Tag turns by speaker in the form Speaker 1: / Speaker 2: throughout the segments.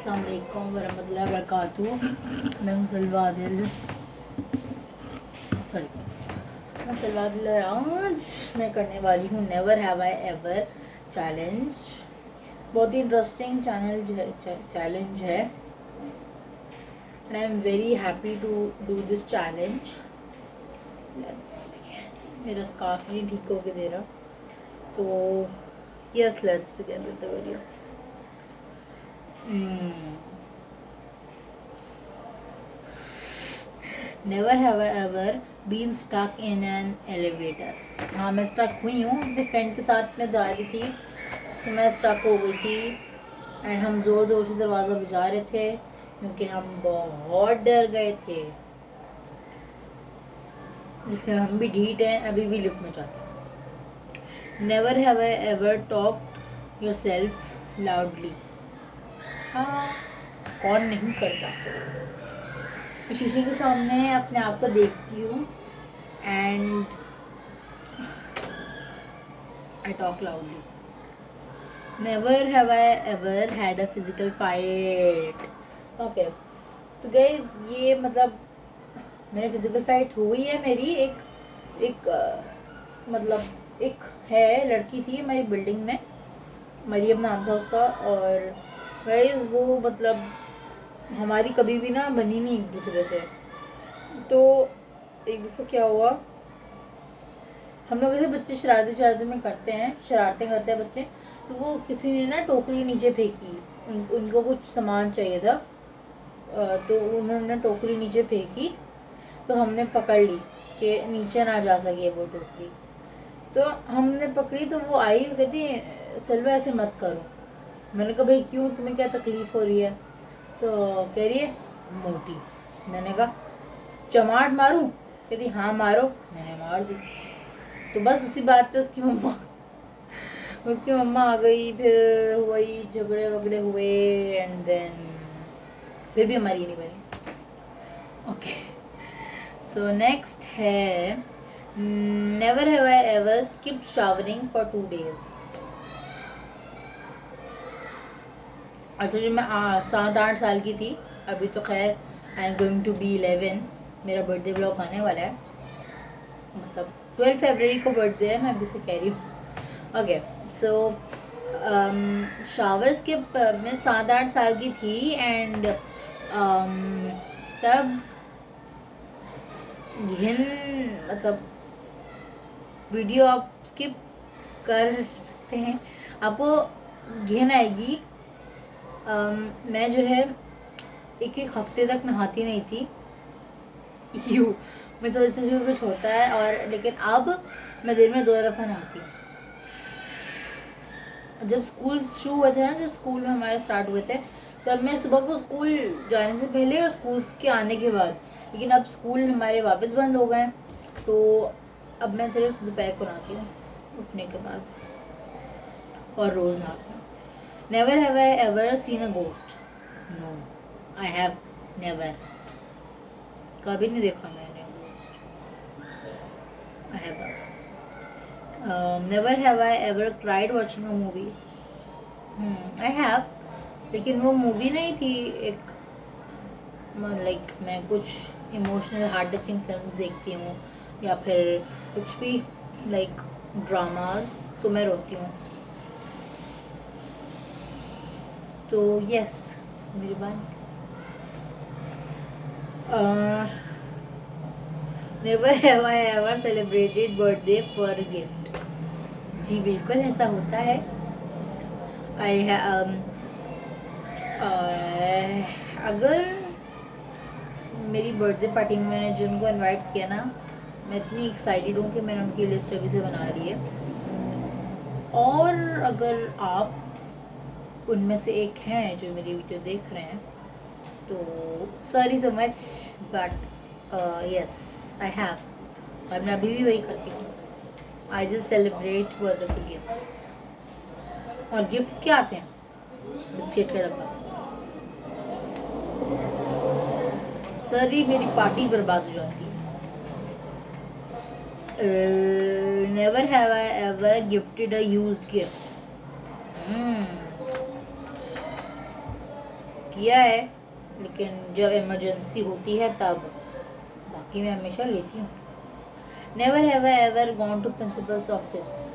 Speaker 1: अस्सलाम वालेकुम वरहमतुल्लाहि वबरकातुहू। मैं हूँ सलवा दिल, सॉरी मैं सलवा दिल। आज मैं करने वाली हूँ never have I ever challenge. बहुत ही इंटरेस्टिंग चैलेंज है and I am very happy to do this challenge. Let's begin. मेरा स्कार्फ नहीं ठीक होके दे रहा, तो yes let's begin with the video. Never have I ever been stuck in an elevator. हाँ, मैं स्टक हुई हूँ। अपने फ्रेंड के साथ मैं जा रही थी तो मैं स्टक हो गई थी एंड हम ज़ोर ज़ोर से दरवाज़ा बजा रहे थे क्योंकि हम बहुत डर गए थे। लेकिन हम भी ढीठ हैं, अभी भी लिफ्ट में जाते हैं। Never have I ever talked your self loudly. हाँ, कौन नहीं करता। मैं शीशे के सामने अपने आप को देखती हूँ and I talk loudly. Never have I ever had a physical fight. Okay, तो गाइज ये मतलब मेरी फिजिकल फाइट हुई है। मेरी एक मतलब एक है लड़की थी हमारी बिल्डिंग में, मरियम नाम था उसका। और गाइज वो मतलब हमारी कभी भी ना बनी नहीं एक दूसरे से। तो एक दफ़ा क्या हुआ, हम लोग ऐसे बच्चे शरारते में करते हैं, शरारतें करते हैं बच्चे। तो वो किसी ने ना टोकरी नीचे फेंकी, उनको कुछ सामान चाहिए था, तो उन्होंने टोकरी नीचे फेंकी तो हमने पकड़ ली कि नीचे ना जा सके वो टोकरी। तो हमने पकड़ी तो वो आई, वो कहती सलवा ऐसे मत करो। मैंने कहा भाई क्यों, तुम्हें क्या तकलीफ़ हो रही है? तो कह रही है मोटी। मैंने कहा चमाट मारूं? कहती हाँ मारो। मैंने मार दी। तो बस उसी बात पे उसकी मम्मा आ गई, फिर वही झगड़े वगड़े हुए एंड देन फिर भी हमारी नहीं बनी। ओके, सो नेक्स्ट है never have I ever skipped showering for 2 days। अच्छा, जब मैं 7-8 साल की थी, अभी तो खैर I am going to be 11, मेरा बर्थडे ब्लॉग आने वाला है, मतलब 12 फरवरी को बर्थडे है, मैं अभी से कह रही हूँ। ओके, सो शावर्स के मैं 7-8 साल की थी एंड तब घिन मतलब वीडियो आप स्किप कर सकते हैं, आपको घिन आएगी। मैं जो है एक हफ्ते तक नहाती नहीं थी यू मेरे वजह से कुछ होता है, और लेकिन अब मैं दिन में 2 दफ़ा नहाती हूँ। जब स्कूल शुरू हुए थे ना, जब स्कूल में हमारे स्टार्ट हुए थे, तब मैं सुबह को स्कूल जाने से पहले और स्कूल के आने के बाद। लेकिन अब स्कूल हमारे वापस बंद हो गए, तो अब मैं सिर्फ दोपहर को नहाती हूँ उठने के बाद, और रोज़ नहाती हूँ। Never have I ever seen a ghost. No, I have never, कभी नहीं देखा मैंने ghost. I have never have I ever cried watching a movie. I have, लेकिन वो मूवी नहीं थी, एक लाइक मैं कुछ इमोशनल हार्ट टचिंग फिल्म्स देखती हूँ या फिर कुछ भी लाइक ड्रामास, तो मैं रोती हूँ। तो यस, मेरी बात। Never have I ever celebrated birthday for a gift. जी बिल्कुल ऐसा होता है। आई अगर मेरी बर्थडे पार्टी में मैंने जिनको इनवाइट किया ना, मैं इतनी एक्साइटेड हूँ कि मैंने उनकी लिस्ट अभी से बना ली है। और अगर आप उनमें से एक हैं जो मेरी वीडियो देख रहे हैं, तो sorry so much, but yes I have, और मैं अभी भी वही करती हूँ। I just celebrate worth of the gifts. और गिफ्ट्स क्या आते हैं? बिस्किट का डब्बा। सारी मेरी पार्टी बर्बाद हो जाती है। Never have I ever gifted a used gift. किया है, लेकिन जब इमरजेंसी होती है तब, बाकी मैं हमेशा लेती हूँ। Never have I ever gone to principles office.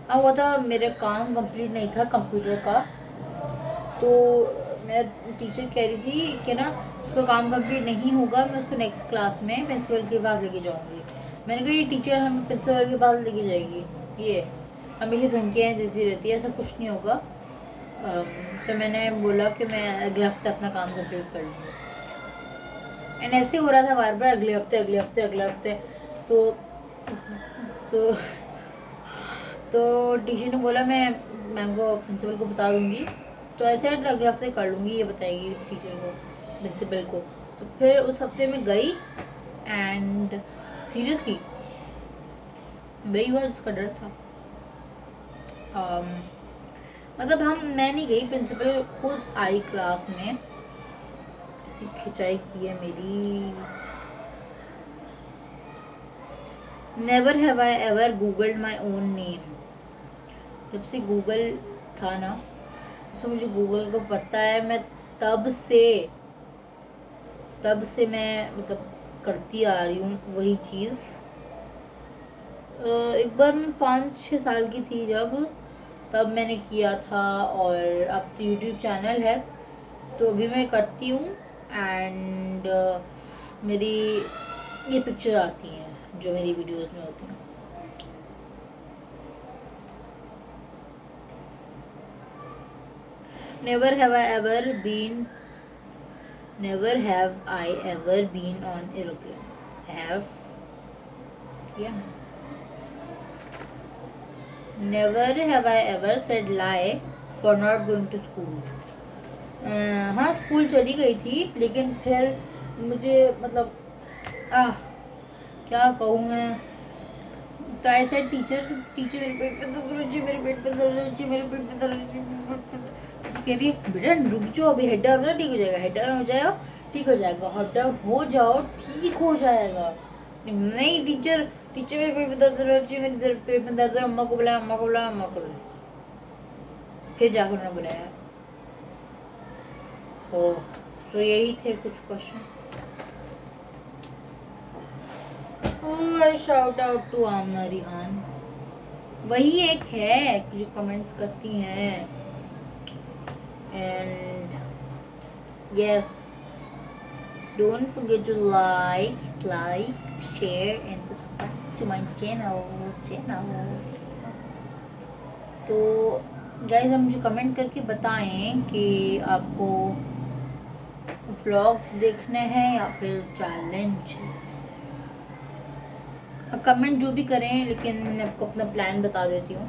Speaker 1: हाँ, वो था, मेरा काम कंप्लीट नहीं था कंप्यूटर का, तो मैं टीचर कह रही थी कि ना उसका काम कंप्लीट नहीं होगा, मैं उसको नेक्स्ट क्लास में प्रिंसिपल के पास लेके जाऊँगी। मैंने कहा ये टीचर हमें प्रिंसिपल के पास लेके जाएगी, ये हमेशा धमकियाँ देती रहती है, ऐसा कुछ नहीं होगा। तो मैंने बोला कि मैं अगले हफ्ते अपना काम कंप्लीट कर लूँगी। एंड ऐसे हो रहा था बार बार, अगले हफ्ते अगले हफ्ते अगले हफ्ते। तो तो टीचर ने बोला मैं मैम को प्रिंसिपल को बता दूंगी, तो ऐसे अगले हफ्ते कर लूँगी, ये बताएगी टीचर को प्रिंसिपल को। तो फिर उस हफ्ते में गई एंड सीरियसली वही हुआ जिसका डर था। मतलब मैं नहीं गई, प्रिंसिपल खुद आई क्लास में, खिंचाई की है मेरी। Never have I ever googled my own name. जब से गूगल था ना, तो मुझे गूगल को पता है, मैं तब से मैं मतलब करती आ रही हूँ वही चीज़। एक बार मैं 5-6 साल की थी जब, तब मैंने किया था, और अब तो यूट्यूब चैनल है तो अभी मैं करती हूँ। एंड मेरी ये पिक्चर आती हैं जो मेरी वीडियोस में होती हैं। Never have I ever been on aeroplane. Have किया। Never have I ever said lie for not going to school. हाँ, स्कूल चली गई थी, लेकिन फिर मुझे मतलब क्या कहूँ मैं, तो ऐसे टीचर मेरे पेट पे दर्द हो रही है, मेरे पेट पे दर्द हो रही है, मेरे पेट पे दर्द हो रही है। कह रही है बेटा रुक जाओ, अभी हेड डाउन ठीक हो जाएगा, हेड डाउन हो जाएगा ठीक हो जाएगा, हेड डाउन हो जाओ ठीक हो जाएगा। नहीं टीचर मेरे पेट पे दर्द हो रही है, मेरे पेट में दर्द है, अम्मा को बुलाया, अम्मा को बुलाया, अम्मा को बुलाया। फिर जाकर उन्होंने बुलाया। ओह, तो यही थे कुछ question. Shout out to Aamna Rihan, वही एक है जो कमेंट्स करती हैं। And yes, don't forget to like share and subscribe to my channel. तो गाइस, आप मुझे कमेंट करके बताएं कि आपको व्लॉग्स देखने हैं या फिर चैलेंजेस। कमेंट जो भी करें, लेकिन मैं आपको अपना प्लान बता देती हूँ।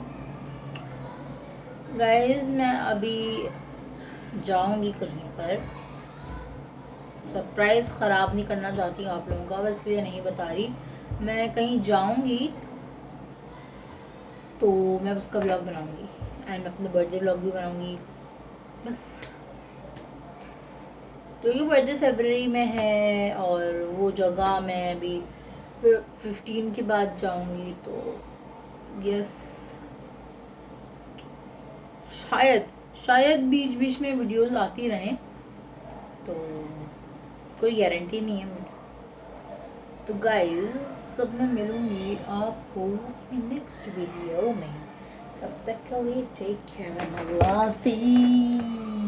Speaker 1: गाइस, मैं अभी जाऊंगी कहीं पर, सरप्राइज़ ख़राब नहीं करना चाहती हूँ आप लोगों का, बस इसलिए नहीं बता रही। मैं कहीं जाऊंगी तो मैं उसका व्लॉग बनाऊंगी, एंड अपना बर्थडे व्लॉग भी बनाऊंगी बस। तो ये बर्थडे फरवरी में है, और वो जगह मैं अभी 15 के बाद जाऊंगी, तो यस, शायद बीच बीच में वीडियोस आती रहें, तो कोई गारंटी नहीं है मेरी। तो गाइस, सब मैं मिलूंगी आपको नेक्स्ट वीडियो में, तब तक के लिए take care and love you.